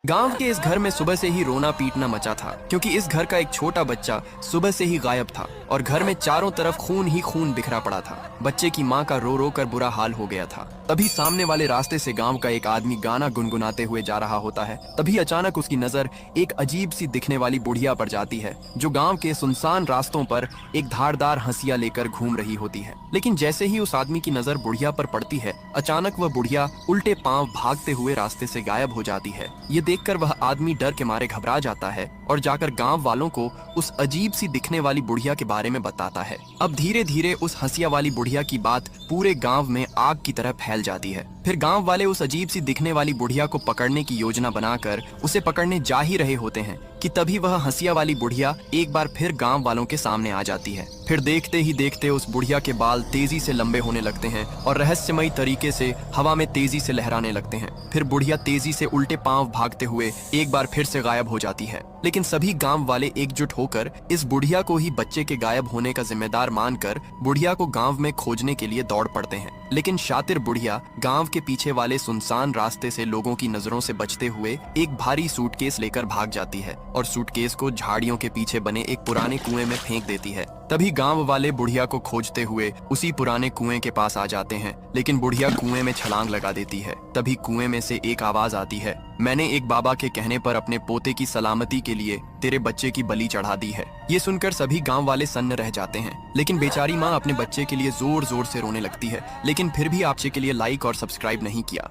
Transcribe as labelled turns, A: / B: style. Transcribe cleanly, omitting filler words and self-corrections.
A: गांव के इस घर में सुबह से ही रोना पीटना मचा था, क्योंकि इस घर का एक छोटा बच्चा सुबह से ही गायब था और घर में चारों तरफ खून ही खून बिखरा पड़ा था। बच्चे की मां का रो रो कर बुरा हाल हो गया था। तभी सामने वाले रास्ते से गांव का एक आदमी गाना गुनगुनाते हुए जा रहा होता है। तभी अचानक उसकी नजर एक अजीब सी दिखने वाली बुढ़िया पर जाती है, जो गांव के सुनसान रास्तों पर एक धारदार हंसिया लेकर घूम रही होती है। लेकिन जैसे ही उस आदमी की नजर बुढ़िया पर पड़ती है, अचानक वह बुढ़िया उल्टे पांव भागते हुए रास्ते से गायब हो जाती है। ये देखकर वह आदमी डर के मारे घबरा जाता है और जाकर गांव वालों को उस अजीब सी दिखने वाली बुढ़िया के बारे में बताता है। अब धीरे धीरे उस हंसिया वाली बुढ़िया की बात पूरे गांव में आग की तरह फैल जाती है। फिर गांव वाले उस अजीब सी दिखने वाली बुढ़िया को पकड़ने की योजना बनाकर उसे पकड़ने जा ही रहे होते हैं कि तभी वह हंसिया वाली बुढ़िया एक बार फिर गांव वालों के सामने आ जाती है। फिर देखते ही देखते उस बुढ़िया के बाल तेजी से लंबे होने लगते हैं और रहस्यमयी तरीके से हवा में तेजी से लहराने लगते हैं। फिर बुढ़िया तेजी से उल्टे पांव भागते हुए एक बार फिर से गायब हो जाती है। लेकिन सभी गांव वाले एकजुट होकर इस बुढ़िया को ही बच्चे के गायब होने का जिम्मेदार मानकर बुढ़िया को गांव में खोजने के लिए दौड़ पड़ते हैं। लेकिन शातिर बुढ़िया गांव के पीछे वाले सुनसान रास्ते से लोगों की नजरों से बचते हुए एक भारी सूटकेस लेकर भाग जाती है और सूटकेस को झाड़ियों के पीछे बने एक पुराने कुएं में फेंक देती है। तभी गांव वाले बुढ़िया को खोजते हुए उसी पुराने कुएं के पास आ जाते हैं, लेकिन बुढ़िया कुएं में छलांग लगा देती है। तभी कुएं में से एक आवाज आती है, मैंने एक बाबा के कहने पर अपने पोते की सलामती के लिए तेरे बच्चे की बलि चढ़ा दी है। ये सुनकर सभी गांव वाले सन्न रह जाते हैं, लेकिन बेचारी माँ अपने बच्चे के लिए जोर जोर से रोने लगती है। लेकिन फिर भी आपसे के लिए लाइक और सब्सक्राइब नहीं किया।